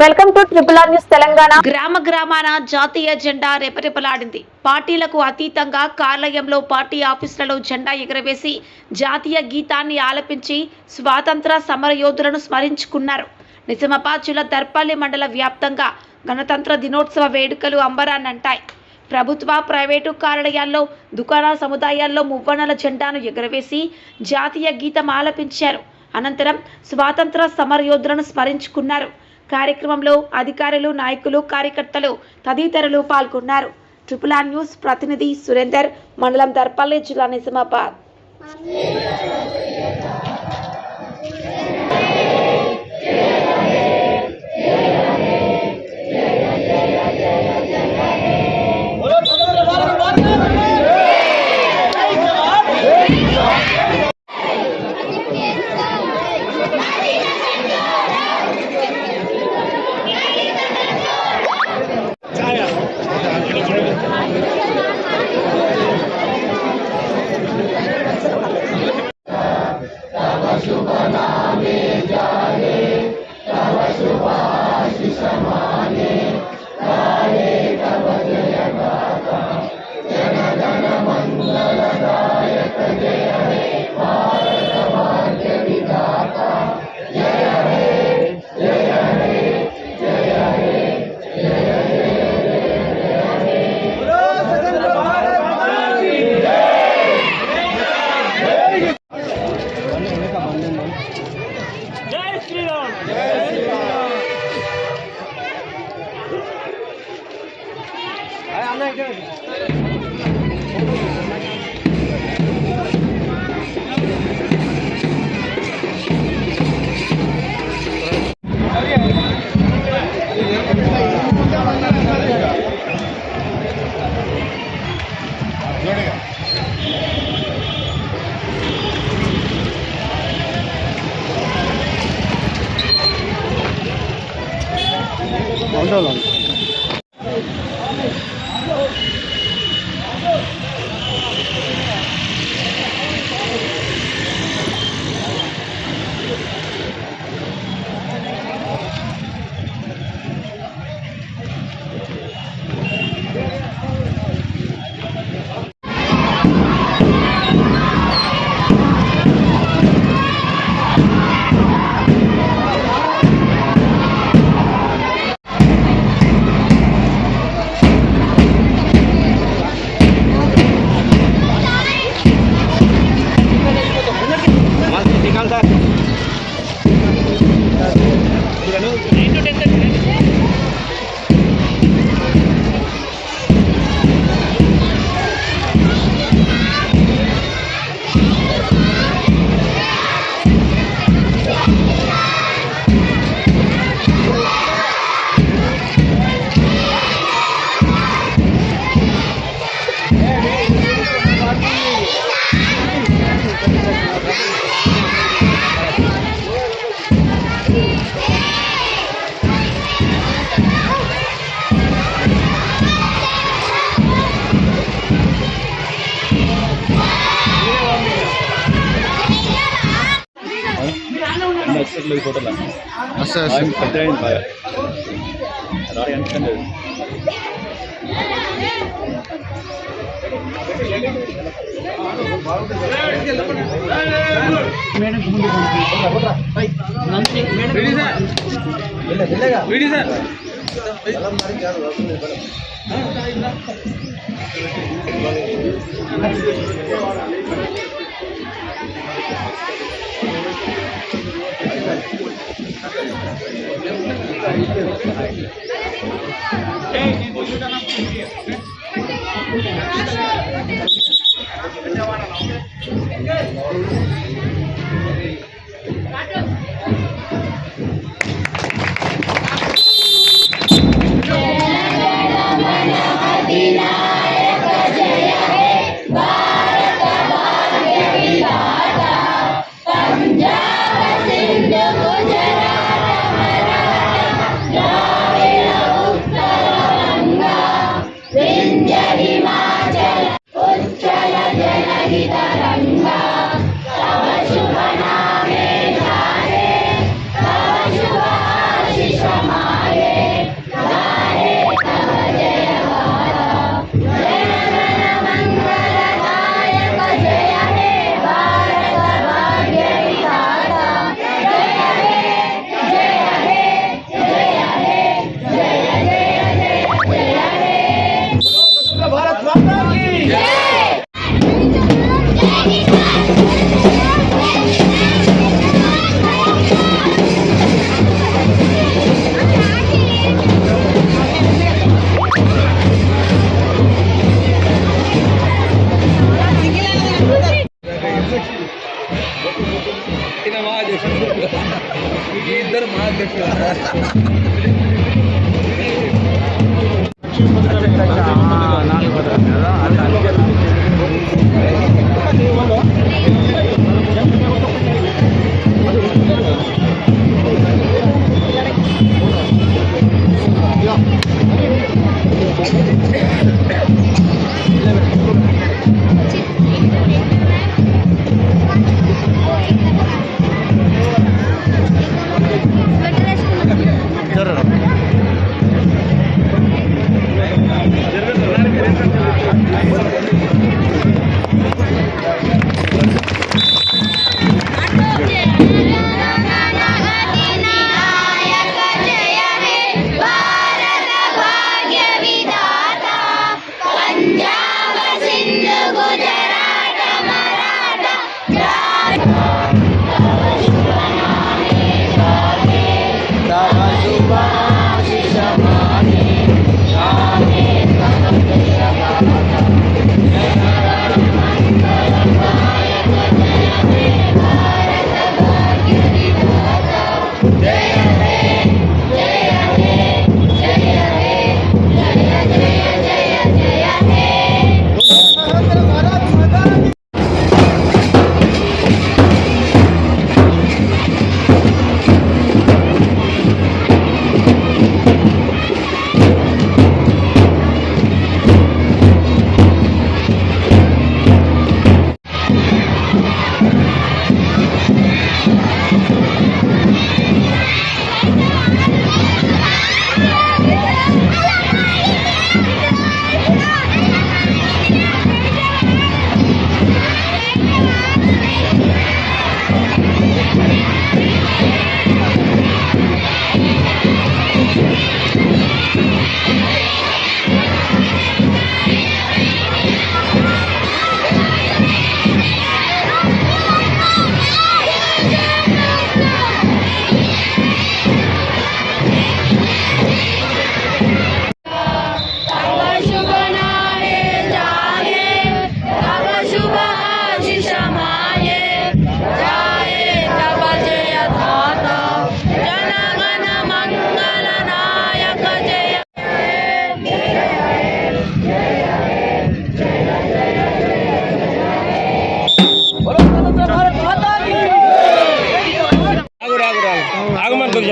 Welcome to triple news Telangana. గ్రామాన జాతీయ జెండా రెపరెపలాడింది. పార్టీలకు అతీతంగా కార్యాలయంలో, పార్టీ ఆఫీసులలో జెండా ఎగురవేసి జాతీయ గీతాన్ని ఆలపించి స్వాతంత్ర సమరయోధులను స్మరించుకున్నారు. నిజామాబాద్ జిల్లా దర్పల్లి మండల వ్యాప్తంగా గణతంత్ర దినోత్సవ వేడుకలు అంబరాన్నంటాయి. ప్రభుత్వ, ప్రైవేటు కార్యాలయాల్లో, దుకాణ సముదాయాల్లో మువ్వన్నెల జెండాను ఎగురవేసి జాతీయ గీతం ఆలపించారు. అనంతరం స్వాతంత్ర సమరయోధులను స్మరించుకున్నారు. కార్యక్రమంలో అధికారులు, నాయకులు, కార్యకర్తలు తదితరులు పాల్గొన్నారు. ట్రిపుల్ ఆర్ న్యూస్ ప్రతినిధి సురేందర్, మండలం దర్పల్లి, జిల్లా నిజామాబాద్.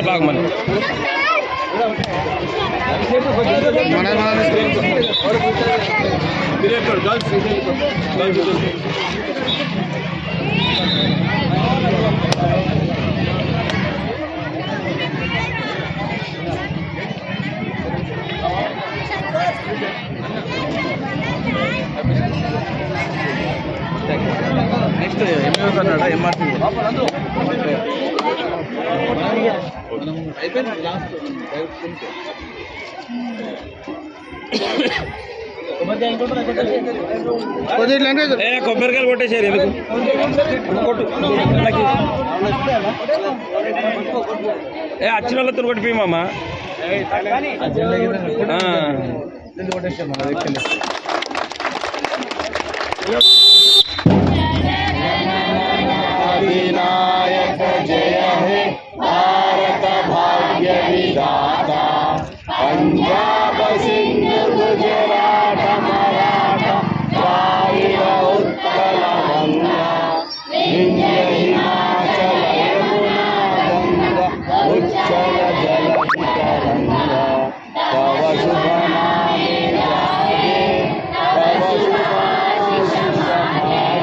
ఆగమని నెక్స్ట్ ఎంఎస్ అన్నాడా ఎంఆర్సీ కొబ్బరికాయలు కొట్టేసారు ఎందుకు వచ్చిన వాళ్ళతో కొట్టిపోయామా కొట్టేసారు మన వ్యక్తిని विनायक जय हे भारत भाग्य विधाता पंजाब सिंध गुजरात मराठा द्राविड उत्कल गंगा विंध्य हिमाचल यमुना गंगा उच्चल जलधि तरंगा तव शुभ नामे जागे तव शुभ आशीष समागे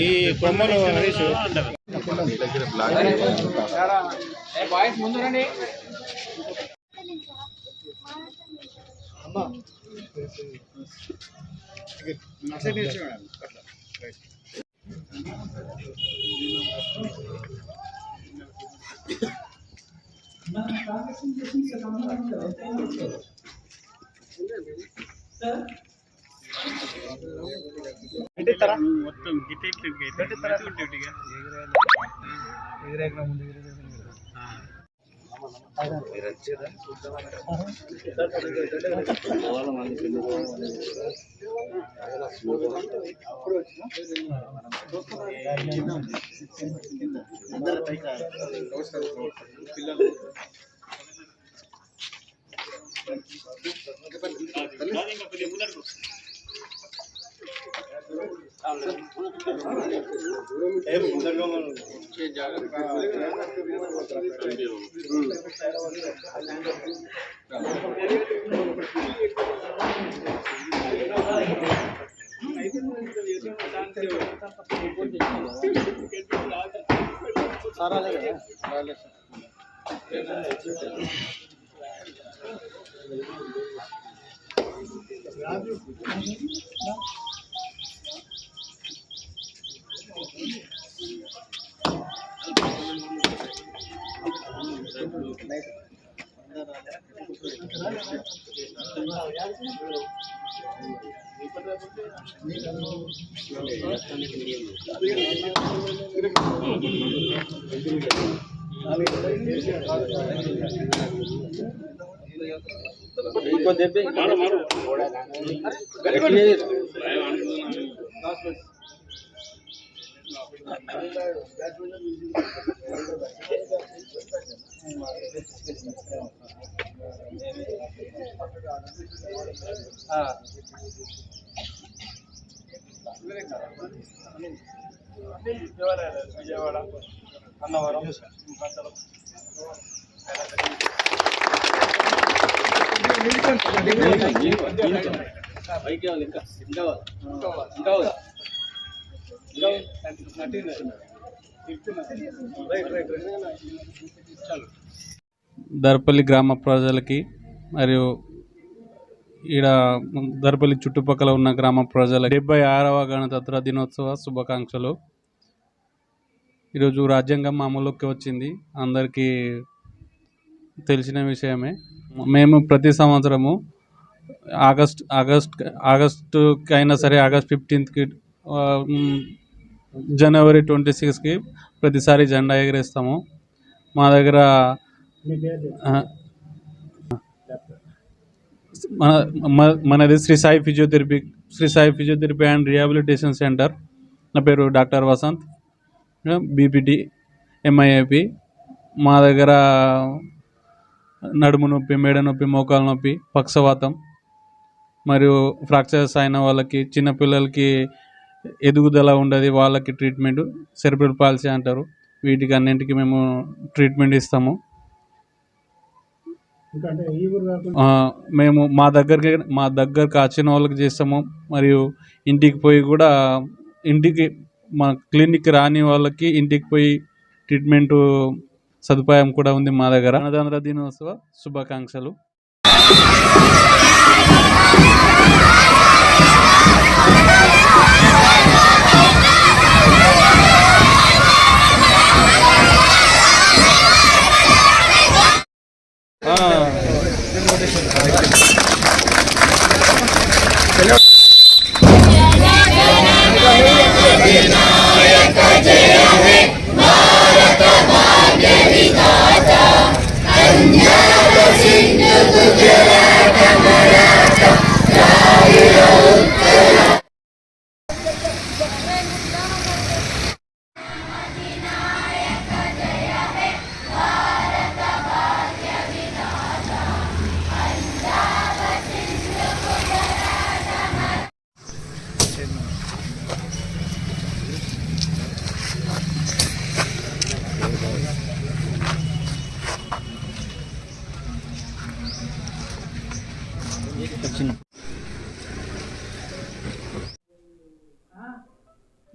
ఈ కొమ్మలు హరీష్ బాయ్స్ ముందు రండి. విజయవాడ అన్నవరం దర్పల్లి గ్రామ ప్రజలకి మరియు ఈడ దర్పల్లి చుట్టుపక్కల ఉన్న గ్రామ ప్రజలకి 76వ గణతంత్ర దినోత్సవ శుభాకాంక్షలు. ఈరోజు రాజ్యాంగం అమలులోకి వచ్చింది, అందరికీ తెలిసిన విషయమే. మేము ప్రతి సంవత్సరము ఆగస్టుకి అయినా సరే, ఆగస్ట్ 15కి, జనవరి 26కి ప్రతిసారి జెండా ఎగరేస్తాము. మా దగ్గర మనది Shri Sai physiotherapy and rehabilitation centre. నా పేరు డాక్టర్ వసంత్, బీపీటీ ఎంఐఏపి. మా దగ్గర నడుము నొప్పి, మెడ నొప్పి, మోకాలు నొప్పి, పక్షవాతం మరియు ఫ్రాక్చర్స్ అయిన వాళ్ళకి, చిన్నపిల్లలకి ఎదుగుదల ఉండదు వాళ్ళకి ట్రీట్మెంట్, సెరిబ్రల్ పాలసీ అంటారు, వీటికి అన్నింటికి మేము ట్రీట్మెంట్ ఇస్తాము. మేము మా దగ్గరకు వచ్చిన వాళ్ళకి చేస్తాము. మరియు ఇంటికి పోయి కూడా, మా క్లినిక్ రాని వాళ్ళకి ఇంటికి పోయి ట్రీట్మెంట్ సదుపాయం కూడా ఉంది మా దగ్గర. గణతంత్ర దినోత్సవ శుభాకాంక్షలు.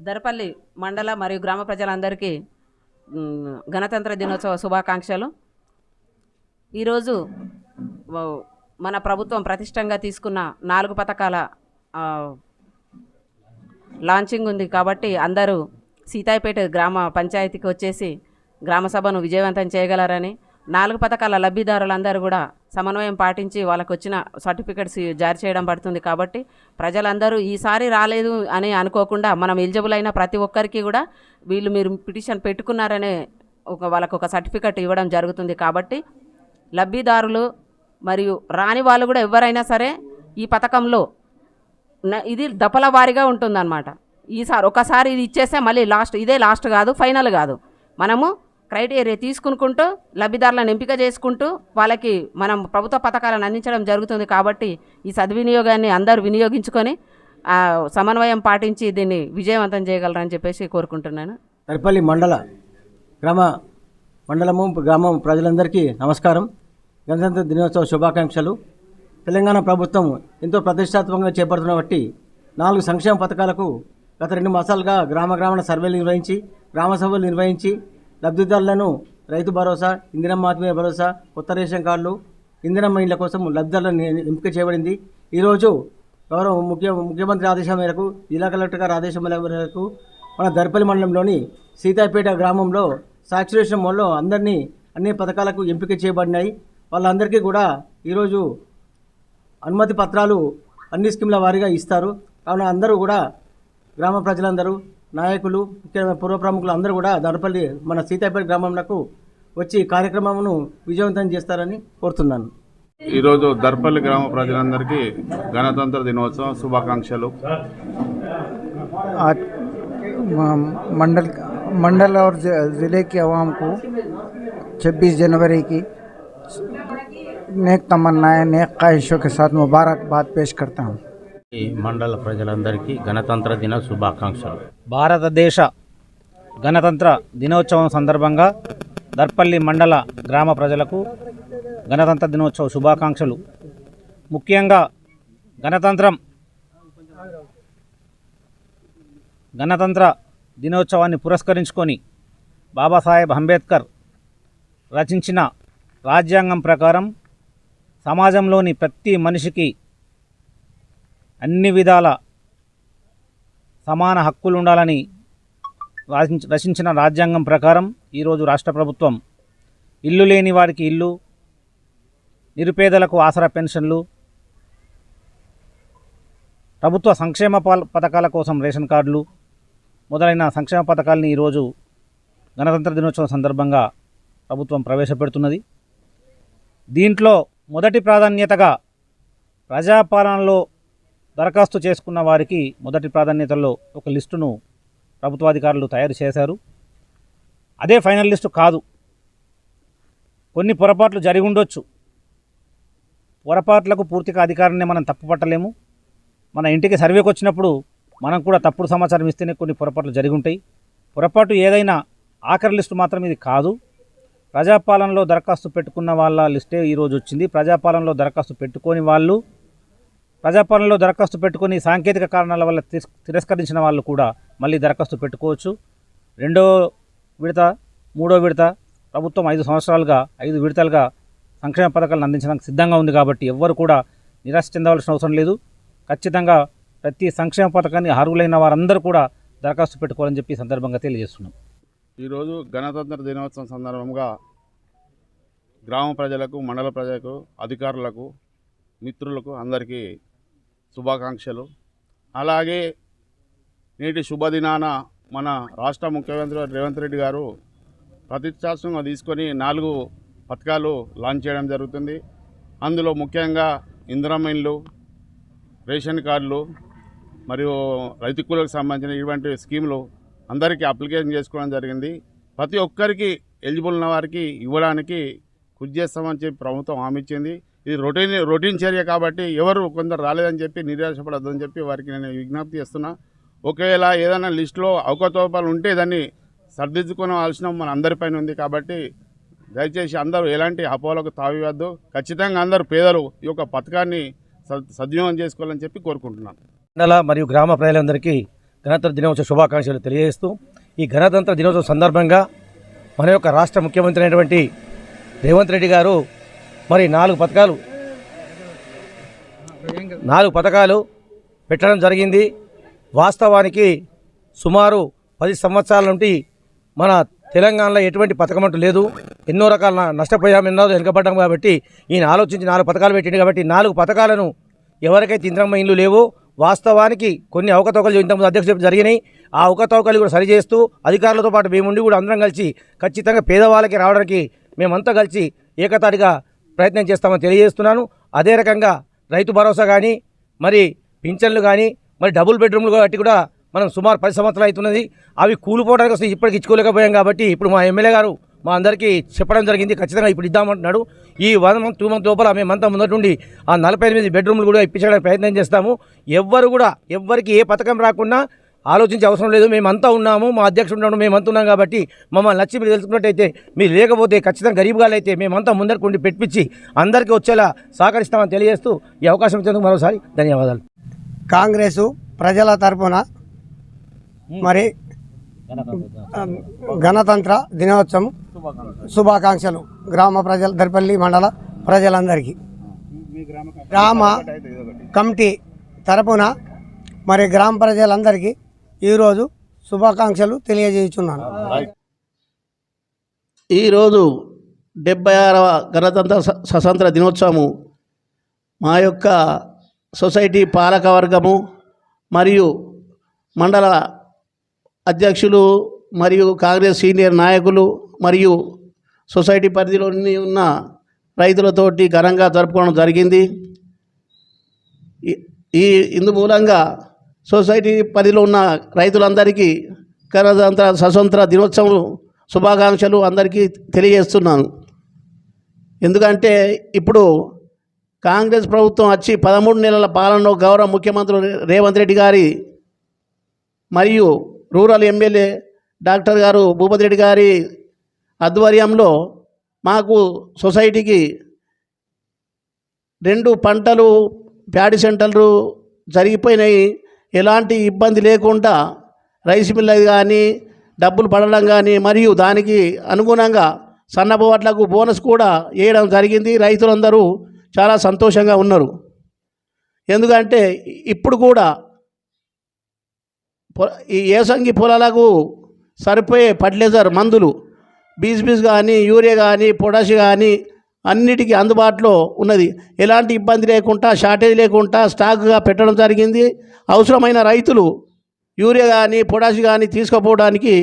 దర్పల్లి మండల మరియు గ్రామ ప్రజలందరికీ గణతంత్ర దినోత్సవ శుభాకాంక్షలు. ఈరోజు మన ప్రభుత్వం ప్రతిష్టంగా తీసుకున్న 4 పథకాల లాంచింగ్ ఉంది కాబట్టి అందరూ సీతాయిపేట గ్రామ పంచాయతీకి వచ్చేసి గ్రామ సభను విజయవంతం చేయగలరని, 4 పథకాల లబ్ధిదారులందరూ కూడా సమన్వయం పాటించి వాళ్ళకు వచ్చిన సర్టిఫికెట్స్ జారీ చేయడం పడుతుంది. కాబట్టి ప్రజలందరూ ఈసారి రాలేదు అని అనుకోకుండా మనం ఎలిజిబుల్ అయిన ప్రతి ఒక్కరికి కూడా మీరు పిటిషన్ పెట్టుకున్నారనే వాళ్ళకు ఒక సర్టిఫికెట్ ఇవ్వడం జరుగుతుంది. కాబట్టి లబ్ధిదారులు మరియు రాని వాళ్ళు కూడా ఎవరైనా సరే ఈ పథకంలో ఇది దఫల వారీగా ఉంటుందన్నమాట. ఈసారి ఒకసారి ఇది ఇచ్చేస్తే మళ్ళీ ఇదే లాస్ట్ కాదు, ఫైనల్ కాదు. మనము క్రైటీరియా తీసుకుంటూ లబ్ధిదారులను ఎంపిక చేసుకుంటూ వాళ్ళకి మనం ప్రభుత్వ పథకాలను అందించడం జరుగుతుంది. కాబట్టి ఈ సద్వినియోగాన్ని అందరూ వినియోగించుకొని సమన్వయం పాటించి దీన్ని విజయవంతం చేయగలరని చెప్పేసి కోరుకుంటున్నాను. దర్పల్లి మండలము గ్రామం ప్రజలందరికీ నమస్కారం. గణతంత్ర దినోత్సవ శుభాకాంక్షలు. తెలంగాణ ప్రభుత్వం ఎంతో ప్రతిష్టాత్మకంగా చేపడుతున్న బట్టి 4 సంక్షేమ పథకాలకు గత 2 మాసాలుగా గ్రామ సర్వేలు నిర్వహించి, గ్రామ సభలు నిర్వహించి లబ్ధిదారులను రైతు భరోసా, ఇందిరమ్మ ఆత్మీయ భరోసా, కొత్త రేషన్ కార్డులు, ఇందిరమ్మ ఇండ్ల కోసం లబ్ధిదారులను ఎంపిక చేయబడింది. ఈరోజు గౌరవ ముఖ్యమంత్రి ఆదేశం మేరకు, జిల్లా కలెక్టర్ గారి ఆదేశం మేరకు మన దర్పల్లి మండలంలోని సీతాయిపేట గ్రామంలో సాచురేషన్ మోడ్లో అన్ని పథకాలకు ఎంపిక చేయబడినాయి. వాళ్ళందరికీ కూడా ఈరోజు అనుమతి పత్రాలు అన్ని స్కీమ్ల వారీగా ఇస్తారు. కావున అందరూ కూడా గ్రామ ప్రజలందరూ, నాయకులు, ముఖ్యమైన పూర్వ ప్రముఖులు అందరూ కూడా దర్పల్లి మన సీతాయిపేట గ్రామంలో వచ్చి కార్యక్రమమును విజయవంతం చేస్తారని కోరుతున్నాను. ఈరోజు దర్పల్లి గ్రామ ప్రజలందరికీ గణతంత్ర దినోత్సవ శుభాకాంక్షలు. मंडल और ज़िले की आवाम को 26 जनवरी की नेक तमन्नाएं, नेक ख्वाहिशों के साथ मुबारकबाद पेश करता हूँ. ఈ మండల ప్రజలందరికీ గణతంత్ర దిన శుభాకాంక్షలు. భారతదేశ గణతంత్ర దినోత్సవం సందర్భంగా దర్పల్లి మండల గ్రామ ప్రజలకు గణతంత్ర దినోత్సవ శుభాకాంక్షలు. ముఖ్యంగా గణతంత్ర దినోత్సవాన్ని పురస్కరించుకొని బాబాసాహెబ్ అంబేద్కర్ రచించిన రాజ్యాంగం ప్రకారం సమాజంలోని ప్రతి మనిషికి అన్ని విధాల సమాన హక్కులు ఉండాలని రచించిన రాజ్యాంగం ప్రకారం ఈరోజు రాష్ట్ర ప్రభుత్వం ఇల్లు లేని వారికి ఇల్లు, నిరుపేదలకు ఆసరా పెన్షన్లు, ప్రభుత్వ సంక్షేమ పథకాల కోసం రేషన్ కార్డులు మొదలైన సంక్షేమ పథకాలని ఈరోజు గణతంత్ర దినోత్సవం సందర్భంగా ప్రభుత్వం ప్రవేశపెడుతున్నది. దీంట్లో మొదటి ప్రాధాన్యతగా ప్రజాపాలనలో దరఖాస్తు చేసుకున్న వారికి మొదటి ప్రాధాన్యతల్లో ఒక లిస్టును ప్రభుత్వాధికారులు తయారు చేశారు. అదే ఫైనల్ లిస్టు కాదు. కొన్ని పొరపాట్లు జరిగి ఉండొచ్చు. పొరపాట్లకు పూర్తిగా అధికారాన్ని మనం తప్పుపట్టలేము. మన ఇంటికి సర్వేకి వచ్చినప్పుడు మనం కూడా తప్పుడు సమాచారం ఇస్తేనే కొన్ని పొరపాట్లు జరిగి ఉంటాయి. పొరపాటు ఏదైనా ఆఖరి లిస్టు మాత్రం ఇది కాదు. ప్రజాపాలనలో దరఖాస్తు పెట్టుకున్న వాళ్ళ లిస్టే ఈరోజు వచ్చింది. ప్రజాపాలనలో దరఖాస్తు పెట్టుకొని వాళ్ళు, ప్రజాపాలనలో దరఖాస్తు పెట్టుకొని సాంకేతిక కారణాల వల్ల తిరస్కరించిన వాళ్ళు కూడా మళ్ళీ దరఖాస్తు పెట్టుకోవచ్చు. 2వ విడత, 3వ విడత ప్రభుత్వం 5 సంవత్సరాలుగా 5 విడతలుగా సంక్షేమ పథకాలను అందించడానికి సిద్ధంగా ఉంది. కాబట్టి ఎవ్వరు కూడా నిరాశ చెందవలసిన అవసరం లేదు. ఖచ్చితంగా ప్రతి సంక్షేమ పథకాన్ని అర్హులైన వారందరూ కూడా దరఖాస్తు పెట్టుకోవాలని చెప్పి సందర్భంగా తెలియజేస్తున్నాం. ఈరోజు గణతంత్ర దినోత్సవం సందర్భంగా గ్రామ ప్రజలకు, మండల ప్రజలకు, అధికారులకు, మిత్రులకు అందరికీ శుభాకాంక్షలు. అలాగే నేటి శుభదినాన మన రాష్ట్ర ముఖ్యమంత్రి రేవంత్ రెడ్డి గారు ప్రతిష్టాత్మకంగా తీసుకొని 4 పథకాలు లాంచ్ చేయడం జరుగుతుంది. అందులో ముఖ్యంగా ఇందిరమ్మ ఇండ్లు, రేషన్ కార్డులు మరియు రైతు కూలీలకు సంబంధించిన ఇటువంటి స్కీములు అందరికీ అప్లికేషన్ చేసుకోవడం జరిగింది. ప్రతి ఒక్కరికి ఎలిజిబుల్ ఉన్న వారికి ఇవ్వడానికి కృషి చేస్తామని చెప్పి ప్రభుత్వం హామీ ఇచ్చింది. ఇది రొటీన్ చర్య కాబట్టి ఎవరు కొందరు రాలేదని చెప్పి నిరాశపడద్దని చెప్పి వారికి నేను విజ్ఞప్తి చేస్తున్నా. ఒకవేళ ఏదైనా లిస్టులో అవకతవకలు ఉంటే దాన్ని సర్దిద్దుకోవాల్సిన మన అందరిపైన ఉంది. కాబట్టి దయచేసి అందరూ ఎలాంటి అపోహలకు తావివద్దు. ఖచ్చితంగా అందరూ పేదలు ఈ యొక్క పథకాన్ని సద్వినియోగం చేసుకోవాలని చెప్పి కోరుకుంటున్నాను. మండల మరియు గ్రామ ప్రజలందరికీ గణతంత్ర దినోత్సవ శుభాకాంక్షలు తెలియజేస్తూ ఈ గణతంత్ర దినోత్సవం సందర్భంగా మన యొక్క రాష్ట్ర ముఖ్యమంత్రి అయినటువంటి రేవంత్ రెడ్డి గారు మరి 4 పథకాలు పెట్టడం జరిగింది. వాస్తవానికి సుమారు 10 సంవత్సరాల నుండి మన తెలంగాణలో ఎటువంటి పథకం అంటూ లేదు. ఎన్నో రకాల నష్టపోయాం, ఎన్నో వెనుకబడ్డాం. కాబట్టి ఈయన ఆలోచించి 4 పథకాలు పెట్టింది. కాబట్టి 4 పథకాలను ఎవరికైతే ఇంద్రమ్మ ఇండ్లు లేవో వాస్తవానికి కొన్ని అవకతవకలు ఇంతకుముందు అధ్యక్షుడు జరిగినాయి. ఆ అవకతవకలు కూడా సరిచేస్తూ అధికారులతో పాటు మేముండి కూడా అందరం కలిసి ఖచ్చితంగా పేదవాళ్ళకి రావడానికి మేమంతా కలిసి ఏకతాటిగా ప్రయత్నం చేస్తామని తెలియజేస్తున్నాను. అదే రకంగా రైతు భరోసా కానీ, మరి పింఛన్లు కానీ, మరి డబుల్ బెడ్రూమ్లు కట్టి కూడా మనం సుమారు 10 సంవత్సరాలు అవుతున్నది. అవి కూలిపోవడానికి వస్తే ఇప్పటికి ఇచ్చుకోలేకపోయాం. కాబట్టి ఇప్పుడు మా ఎమ్మెల్యే గారు మా అందరికీ చెప్పడం జరిగింది, ఖచ్చితంగా ఇప్పుడు ఇద్దామంటున్నాడు. ఈ 1 మంత్ 2 మంత్ లోపల మేమంతా ముందటి నుండి ఆ 48 బెడ్రూమ్లు కూడా ఇప్పించడానికి ప్రయత్నం చేస్తాము. ఎవ్వరికి ఏ పథకం రాకుండా ఆలోచించే అవసరం లేదు. మేమంతా ఉన్నాము, మా అధ్యక్షుడు ఉన్నాడు, మేమంతా ఉన్నాం. కాబట్టి మమ్మల్ని నచ్చి మీరు తెలుసుకున్నట్టయితే, మీరు లేకపోతే ఖచ్చితంగా గరీబ్గాళ్ళు అయితే మేమంతా ముందరికి ఉండి పెట్టించి అందరికీ వచ్చేలా సహకరిస్తామని తెలియజేస్తూ ఈ అవకాశం ఇచ్చేందుకు మరోసారి ధన్యవాదాలు. కాంగ్రెసు ప్రజల తరపున మరి గణతంత్ర దినోత్సవం శుభాకాంక్షలు గ్రామ ప్రజల దర్పల్లి మండల ప్రజలందరికీ. గ్రామ కమిటీ తరపున మరి గ్రామ ప్రజలందరికీ ఈరోజు శుభాకాంక్షలు తెలియజేస్తున్నాను. ఈరోజు 76వ గణతంత్ర స్వతంత్ర దినోత్సవము మా యొక్క సొసైటీ పాలకవర్గము మరియు మండల అధ్యక్షులు మరియు కాంగ్రెస్ సీనియర్ నాయకులు మరియు సొసైటీ పరిధిలోని ఉన్న రైతులతోటి ఘనంగా జరుపుకోవడం జరిగింది. ఇందు మూలంగా సొసైటీ పరిధిలో ఉన్న రైతులందరికీ గణతంత్ర స్వతంత్ర దినోత్సవం శుభాకాంక్షలు అందరికీ తెలియజేస్తున్నాను. ఎందుకంటే ఇప్పుడు కాంగ్రెస్ ప్రభుత్వం వచ్చి 13 నెలల పాలనలో గౌరవ ముఖ్యమంత్రి రేవంత్ రెడ్డి గారి మరియు రూరల్ ఎమ్మెల్యే డాక్టర్ గారు భూపతి రెడ్డి గారి ఆధ్వర్యంలో మాకు సొసైటీకి 2 పంటలు ప్యాడీ సెంటర్లు జరిగిపోయినాయి. ఎలాంటి ఇబ్బంది లేకుండా రైస్ మిల్ కానీ డబ్బులు పడడం కానీ మరియు దానికి అనుగుణంగా సన్నబోట్లకు బోనస్ కూడా వేయడం జరిగింది. రైతులందరూ చాలా సంతోషంగా ఉన్నారు. ఎందుకంటే ఇప్పుడు కూడా ఈ ఏసంగి పొలాలకు సరిపోయే ఫర్టిలైజర్ మందులు బీస్ కానీ యూరియా కానీ పొటాష్ కానీ అన్నిటికీ అందుబాటులో ఉన్నది. ఎలాంటి ఇబ్బంది లేకుండా షార్టేజ్ లేకుండా స్టాక్గా పెట్టడం జరిగింది. అవసరమైన రైతులు యూరియా కానీ పొటాష్ కానీ తీసుకుపోవడానికి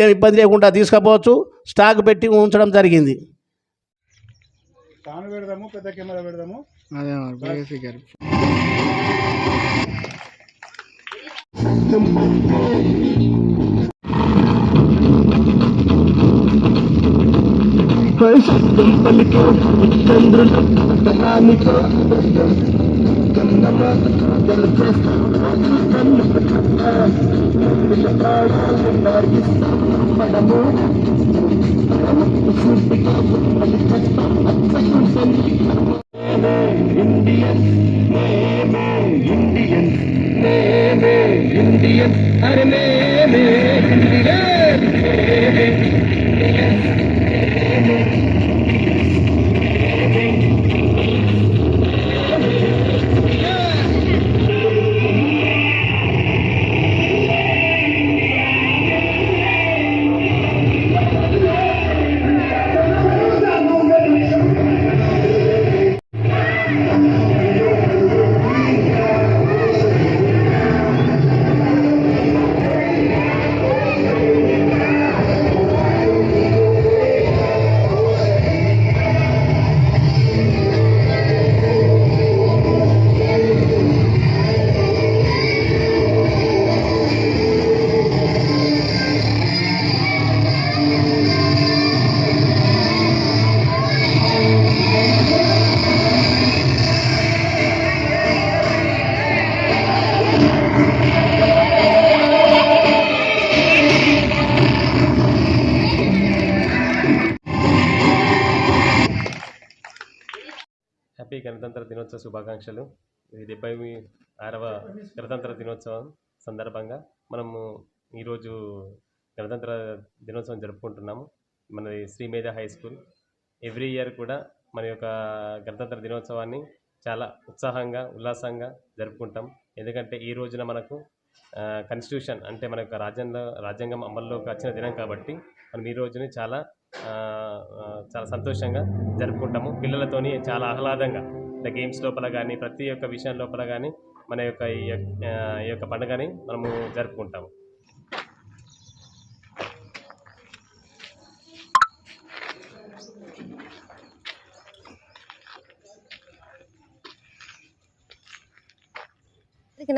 ఏం ఇబ్బంది లేకుండా తీసుకుపోవచ్చు. స్టాక్ పెట్టి ఉంచడం జరిగింది. పెద్ద కెమెరా పెడదాము. హ్యాపీ గణతంత్ర దినోత్సవ శుభాకాంక్షలు. ఇది 76వ గణతంత్ర దినోత్సవం సందర్భంగా మనము ఈరోజు గణతంత్ర దినోత్సవం జరుపుకుంటున్నాము. మనది Sri Medha high school. Every year కూడా మన యొక్క గణతంత్ర దినోత్సవాన్ని చాలా ఉత్సాహంగా ఉల్లాసంగా జరుపుకుంటాం. ఎందుకంటే ఈ రోజున మనకు కాన్స్టిట్యూషన్ అంటే మన యొక్క రాజ్యాంగం అమల్లోకి వచ్చిన దినం కాబట్టి మనం ఈ రోజుని చాలా సంతోషంగా జరుపుకుంటాము. పిల్లలతోని చాలా ఆహ్లాదంగా అంటే గేమ్స్ లోపల కానీ ప్రతి ఒక్క విషయం లోపల కానీ మన యొక్క ఈ యొక్క పండుగని మనము జరుపుకుంటాము.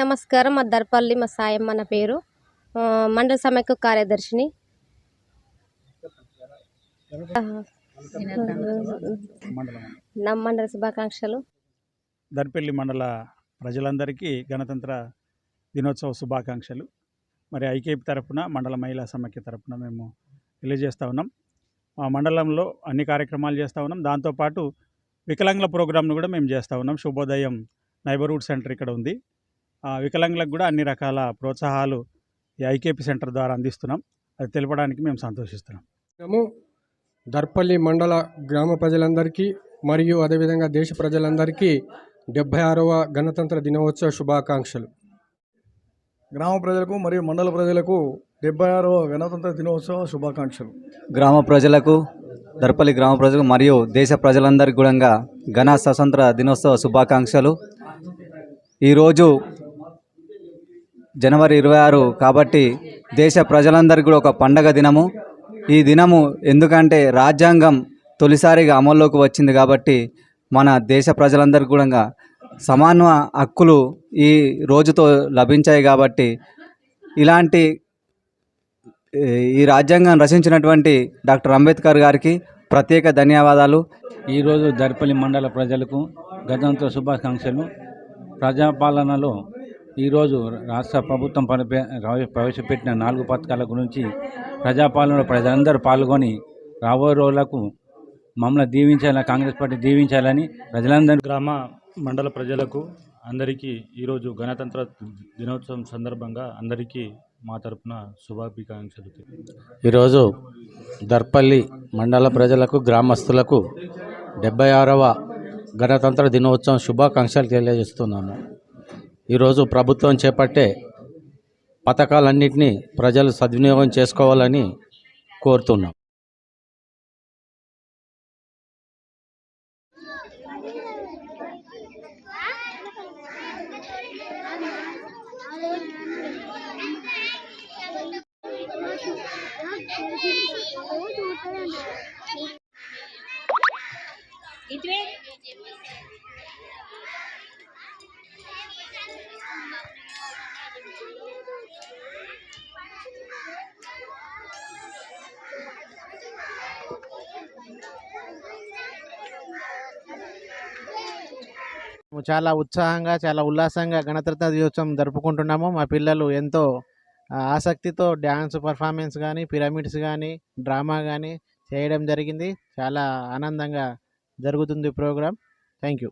నమస్కారం. మా దర్పల్లి మా సాయమ్మ నా పేరు. మండల సమైక్య కార్యదర్శిని. నా మండల శుభాకాంక్షలు. దర్పల్లి మండల ప్రజలందరికీ గణతంత్ర దినోత్సవ శుభాకాంక్షలు. మరి ఐకేపీ తరఫున మండల మహిళా సమైక్య తరఫున మేము తెలియజేస్తూ ఉన్నాం. మా మండలంలో అన్ని కార్యక్రమాలు చేస్తూ ఉన్నాం. దాంతోపాటు వికలాంగుల ప్రోగ్రాంను కూడా మేము చేస్తూ ఉన్నాం. శుభోదయం నైబర్హుడ్ సెంటర్ ఇక్కడ ఉంది. వికలాంగులకు కూడా అన్ని రకాల ప్రోత్సాహాలు ఈ ఐకేపీ సెంటర్ ద్వారా అందిస్తున్నాం. అది తెలపడానికి మేము సంతోషిస్తున్నాం. దర్పల్లి మండల గ్రామ ప్రజలందరికీ మరియు అదేవిధంగా దేశ ప్రజలందరికీ 76వ గణతంత్ర దినోత్సవ శుభాకాంక్షలు. గ్రామ ప్రజలకు మరియు మండల ప్రజలకు 76వ గణతంత్ర దినోత్సవ శుభాకాంక్షలు. గ్రామ ప్రజలకు, దర్పల్లి గ్రామ ప్రజలకు మరియు దేశ ప్రజలందరికీ కూడా గణ స్వతంత్ర దినోత్సవ శుభాకాంక్షలు. ఈరోజు జనవరి 26 కాబట్టి దేశ ప్రజలందరికీ కూడా ఒక పండగ దినము. ఈ దినము ఎందుకంటే రాజ్యాంగం తొలిసారిగా అమల్లోకి వచ్చింది కాబట్టి మన దేశ ప్రజలందరికీ కూడా సమాన హక్కులు ఈ రోజుతో లభించాయి. కాబట్టి ఇలాంటి ఈ రాజ్యాంగం రచించినటువంటి డాక్టర్ అంబేద్కర్ గారికి ప్రత్యేక ధన్యవాదాలు. ఈరోజు దర్పల్లి మండల ప్రజలకు గణతంత్ర శుభాకాంక్షలు. ప్రజాపాలనలో ఈరోజు రాష్ట్ర ప్రభుత్వం ప్రవేశపెట్టిన 4 పథకాల గురించి ప్రజాపాలనలో ప్రజలందరూ పాల్గొని రాబోయే రోజులకు మమ్మల్ని దీవించాలని, కాంగ్రెస్ పార్టీ దీవించాలని ప్రజలందరూ. గ్రామ మండల ప్రజలకు అందరికీ ఈరోజు గణతంత్ర దినోత్సవం సందర్భంగా అందరికీ మా తరపున శుభాకాంక్షలు. ఈరోజు దర్పల్లి మండల ప్రజలకు, గ్రామస్తులకు 76వ గణతంత్ర దినోత్సవం శుభాకాంక్షలు తెలియజేస్తున్నాము. ఈరోజు ప్రభుత్వం చేపట్టే పథకాలన్నింటినీ ప్రజలు సద్వినియోగం చేసుకోవాలని కోరుతున్నాం. చాలా ఉత్సాహంగా, చాలా ఉల్లాసంగా గణతంత్ర దినోత్సవం జరుపుకుంటున్నాము. మా పిల్లలు ఎంతో ఆసక్తితో డ్యాన్స్ పర్ఫార్మెన్స్ కానీ, పిరమిడ్స్ కానీ, డ్రామా కానీ చేయడం జరిగింది. చాలా ఆనందంగా జరుగుతుంది ప్రోగ్రాం. Thank you.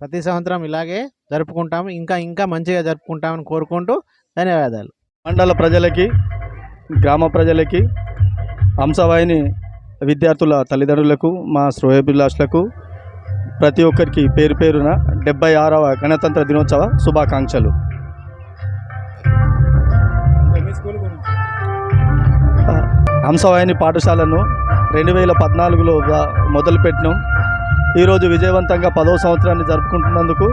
ప్రతి సంవత్సరం ఇలాగే జరుపుకుంటాము. ఇంకా మంచిగా జరుపుకుంటామని కోరుకుంటూ ధన్యవాదాలు. మండల ప్రజలకి, గ్రామ ప్రజలకి, హంసవాహిని విద్యార్థుల తల్లిదండ్రులకు, మా శ్రేయోభిలాషులకు ప్రతి ఒక్కరికి పేరు పేరున 76వ గణతంత్ర దినోత్సవ శుభాకాంక్షలు. హంసవాహిని పాఠశాలను 2014లో మొదలుపెట్టినాం. ఈరోజు విజయవంతంగా 10వ సంవత్సరాన్ని జరుపుకుంటున్నందుకు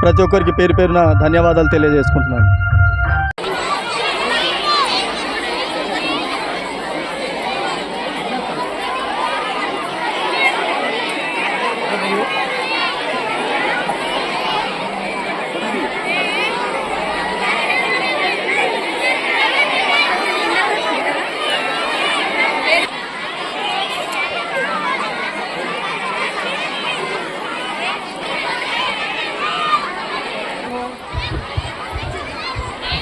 ప్రతి ఒక్కరికి పేరు పేరున ధన్యవాదాలు తెలియజేసుకుంటున్నాను.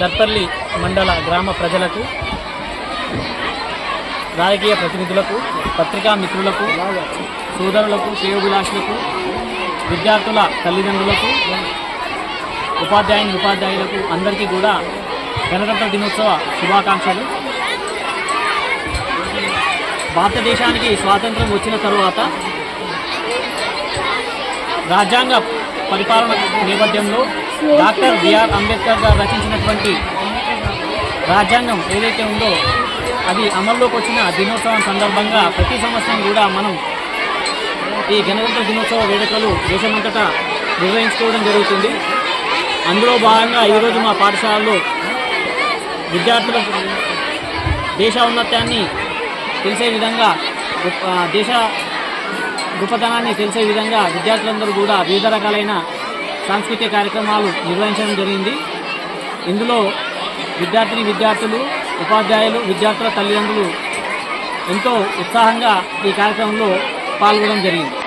దర్పల్లి మండల గ్రామ ప్రజలకు, రాజకీయ ప్రతినిధులకు, పత్రికా మిత్రులకు, సోదరులకు, శ్రేయోభిలాషులకు, విద్యార్థుల తల్లిదండ్రులకు, ఉపాధ్యాయులకు అందరికీ కూడా గణతంత్ర దినోత్సవ శుభాకాంక్షలు. భారతదేశానికి స్వాతంత్రం వచ్చిన తరువాత రాజ్యాంగ పరిపాలన నేపథ్యంలో డాక్టర్ బిఆర్ అంబేద్కర్ గారు రచించినటువంటి రాజ్యాంగం ఏదైతే ఉందో అది అమల్లోకి వచ్చిన దినోత్సవం సందర్భంగా ప్రతి సంవత్సరం కూడా మనం ఈ గణతంత్ర దినోత్సవ వేడుకలు దేశమంతటా నిర్వహించుకోవడం జరుగుతుంది. అందులో భాగంగా ఈరోజు మా పాఠశాలలో విద్యార్థులకు దేశ ఔన్నత్యాన్ని తెలిసే విధంగా దేశ గొప్పతనాన్ని తెలిసే విధంగా విద్యార్థులందరూ కూడా వివిధ రకాలైన సాంస్కృతిక కార్యక్రమాలు నిర్వహించడం జరిగింది. ఇందులో విద్యార్థులు, ఉపాధ్యాయులు, విద్యార్థుల తల్లిదండ్రులు ఎంతో ఉత్సాహంగా ఈ కార్యక్రమంలో పాల్గొనడం జరిగింది.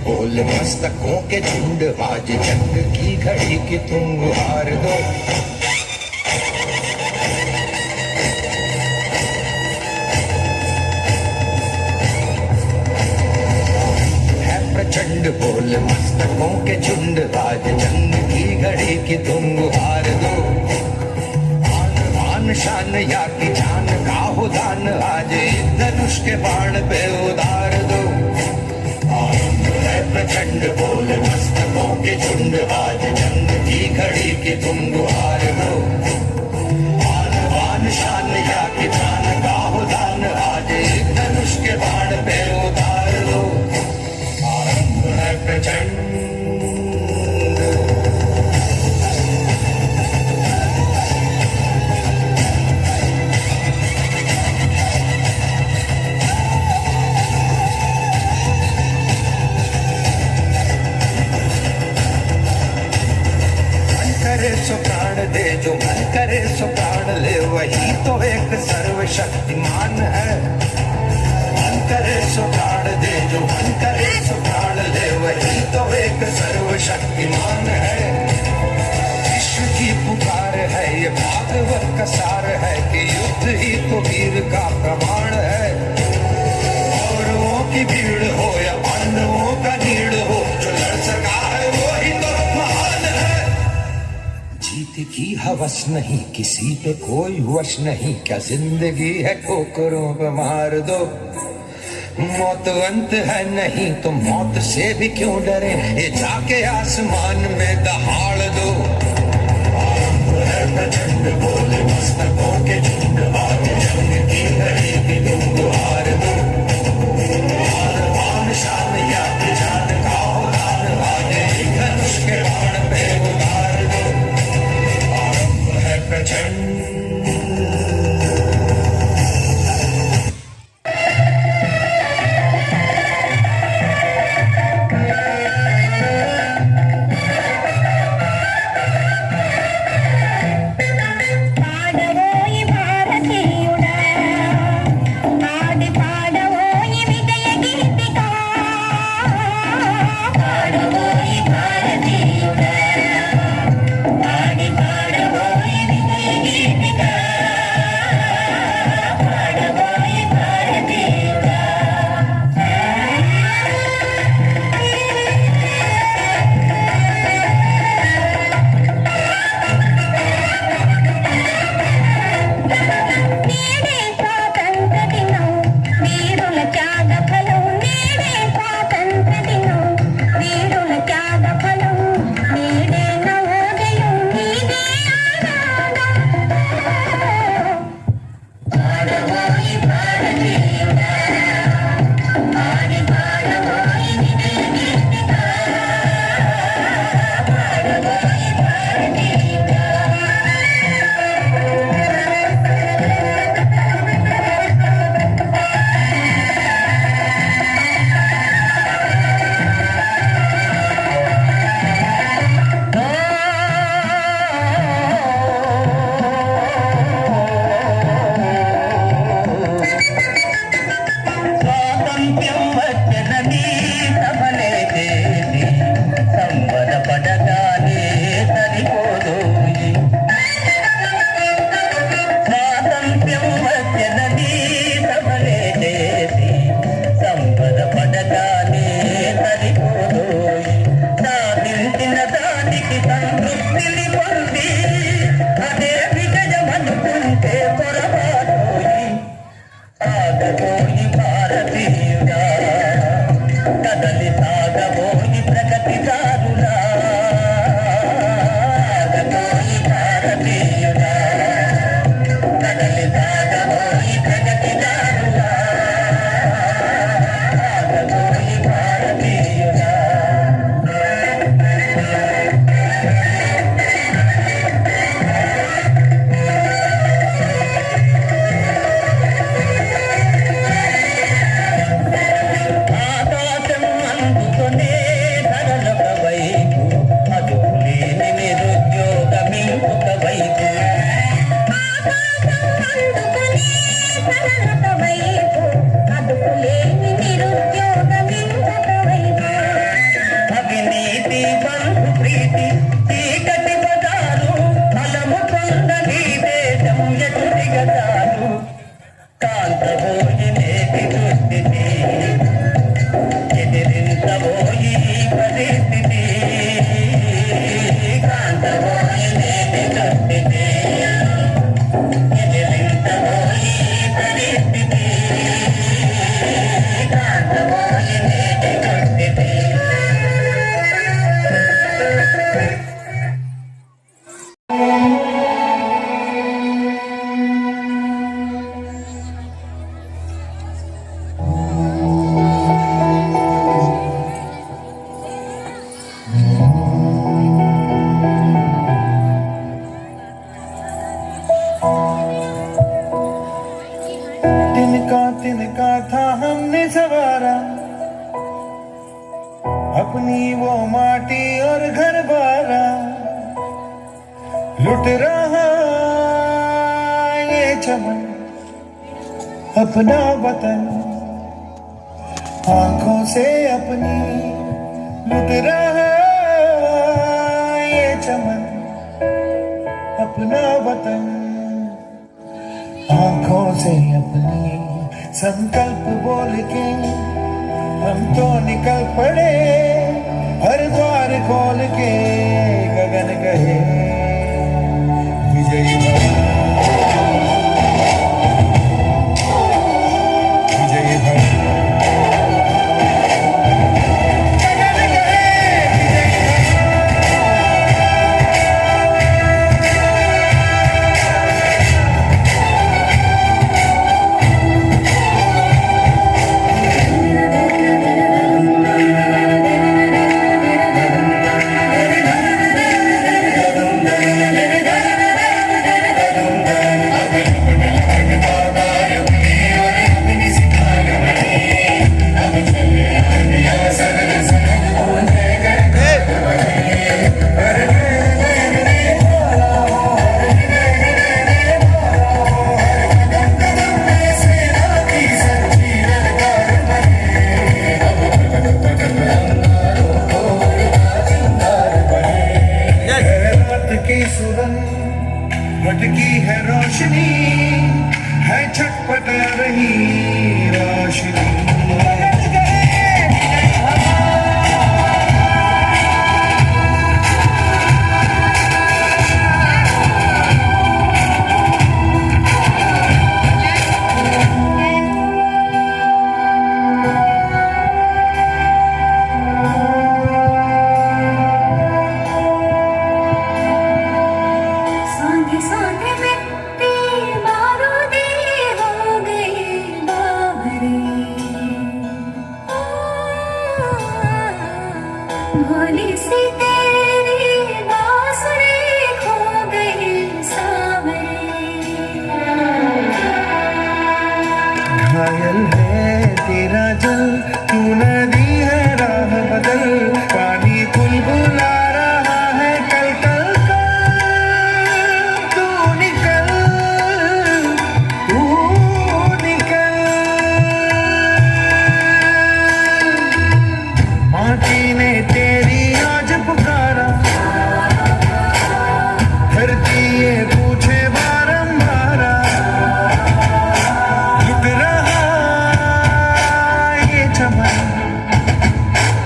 बोल मस्तकों के झुंड आज जंग की घड़ी की तुम हार दो है प्रचंड बोल मस्तकों के झुंड आज जंग की घड़ी की तुम हार दो आन शान या की जान का हो दान आज धनुष के बाण पे उतार दो प्रचंड के झुंड आज जंग की घड़ी की तुम गुहार हो आन बान शान या कि प्राण का हो दान आज एक धनुष के बाण पे उतार लो आरंभ है प्रचंड सो प्राण दे जो मन करे सो प्राण ले वही तो एक सर्वशक्तिमान है मन करे सो प्राण दे जो मन करे सो प्राण ले वही तो एक सर्वशक्तिमान है विश्व की पुकार है ये भागवत का सार है कि युद्ध ही तो वीर का प्रमाण है औरों की भीड़ हो या पांडवों का नीड़ हो जो लड़ सका है वो ही तो महान है जीत की हवस नहीं किसी पे कोई वश नहीं क्या जिंदगी है ठोकरों पे मार दो मौत अंत है नहीं तो मौत से भी क्यों डरे ये जाके आसमान में दहाड़ दो प्रचंड बोले मस्तकों के झुंड आज जंग की घड़ी की तुम गुहार दो आन शान या जान का हो दान आज एक धनुष के बाण पे उतार दो आरंभ है प्रचंड तिनका था हमने सवारा, अपनी वो माटी और घर बारा, लुट रहा ये चमन अपना वतन, आंखों से अपनी लुट रहा ये चमन अपना वतन, आंखों से अपनी संकल्प बोल के हम तो निकल पड़े, हर द्वार खोल के गगन गए विजयी भव, विजयी भव। भटकी है रोशनी, है छटपटा रही रोशनी। भोली सी तेरी बांसुरी खो गई सावरे, घायल है तेरा जल, तू नदी है राह बदल, पानी बुलबुला रहा है कल कल कल, तू निकल माटी ने तेरी आज पुकारा, धरती ये पूछे बारंबार, लुट रहा ये चमन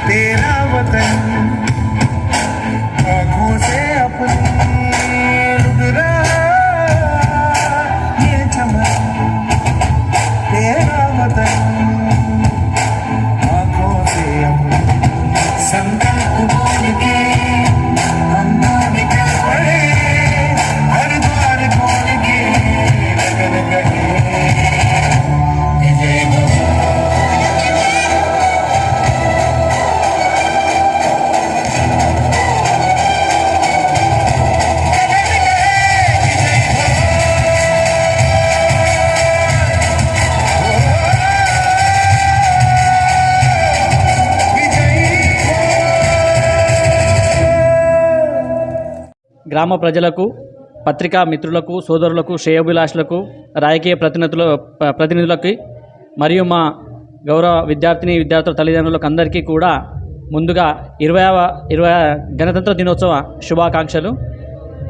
तेरा वतन, आँखों से अपनी लुट रहा ये चमन तेरा वतन, आँखों से अपनी संकल्प बोल के हम निकल पड़े, हर द्वार खोल के गगन गए विजय भव। గ్రామ ప్రజలకు, పత్రికా మిత్రులకు, సోదరులకు, శ్రేయోభిలాషులకు, రాజకీయ ప్రతినిధులకి మరియు మా గౌరవ విద్యార్థుల తల్లిదండ్రులకు అందరికీ కూడా ముందుగా 20వ గణతంత్ర దినోత్సవ శుభాకాంక్షలు.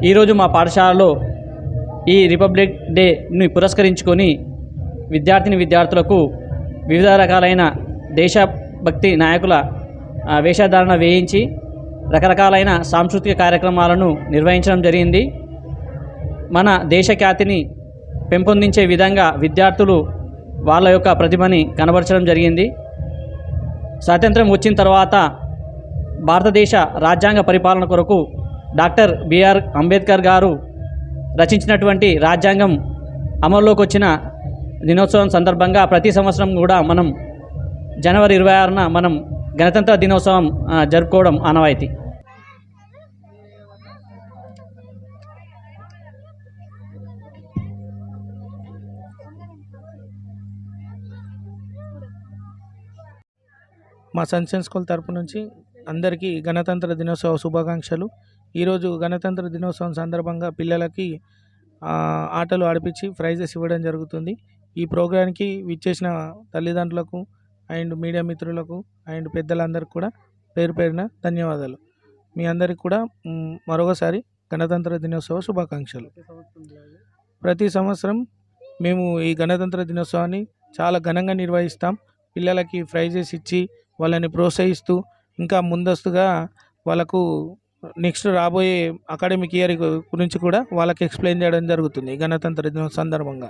ఈరోజు మా పాఠశాలలో ఈ రిపబ్లిక్ డేని పురస్కరించుకొని విద్యార్థులకు వివిధ రకాలైన దేశభక్తి నాయకుల వేషధారణ వేయించి రకరకాలైన సాంస్కృతిక కార్యక్రమాలను నిర్వహించడం జరిగింది. మన దేశ ఖ్యాతిని పెంపొందించే విధంగా విద్యార్థులు వాళ్ళ యొక్క ప్రతిభని కనబరచడం జరిగింది. స్వాతంత్రం వచ్చిన తర్వాత భారతదేశ రాజ్యాంగ పరిపాలన కొరకు డాక్టర్ బిఆర్ అంబేద్కర్ గారు రచించినటువంటి రాజ్యాంగం అమల్లోకి వచ్చిన దినోత్సవం సందర్భంగా ప్రతి సంవత్సరం కూడా మనం జనవరి 26న మనం గణతంత్ర దినోత్సవం జరుపుకోవడం ఆనవాయితీ. మా సన్షైన్ స్కూల్ తరపు నుంచి అందరికీ గణతంత్ర దినోత్సవ శుభాకాంక్షలు. ఈరోజు గణతంత్ర దినోత్సవం సందర్భంగా పిల్లలకి ఆటలు ఆడిపించి ప్రైజెస్ ఇవ్వడం జరుగుతుంది. ఈ ప్రోగ్రాంకి విచ్చేసిన తల్లిదండ్రులకు అండ్ మీడియా మిత్రులకు అండ్ పెద్దలందరికీ కూడా పేరు పేరున ధన్యవాదాలు. మీ అందరికీ కూడా మరొకసారి గణతంత్ర దినోత్సవ శుభాకాంక్షలు. ప్రతి సంవత్సరం మేము ఈ గణతంత్ర దినోత్సవాన్ని చాలా ఘనంగా నిర్వహిస్తాం. పిల్లలకి ప్రైజెస్ ఇచ్చి వాళ్ళని ప్రోత్సహిస్తూ ఇంకా ముందస్తుగా వాళ్ళకు నెక్స్ట్ రాబోయే అకాడమిక్ ఇయర్ గురించి కూడా వాళ్ళకి ఎక్స్ప్లెయిన్ చేయడం జరుగుతుంది గణతంత్ర దినోత్సవం సందర్భంగా.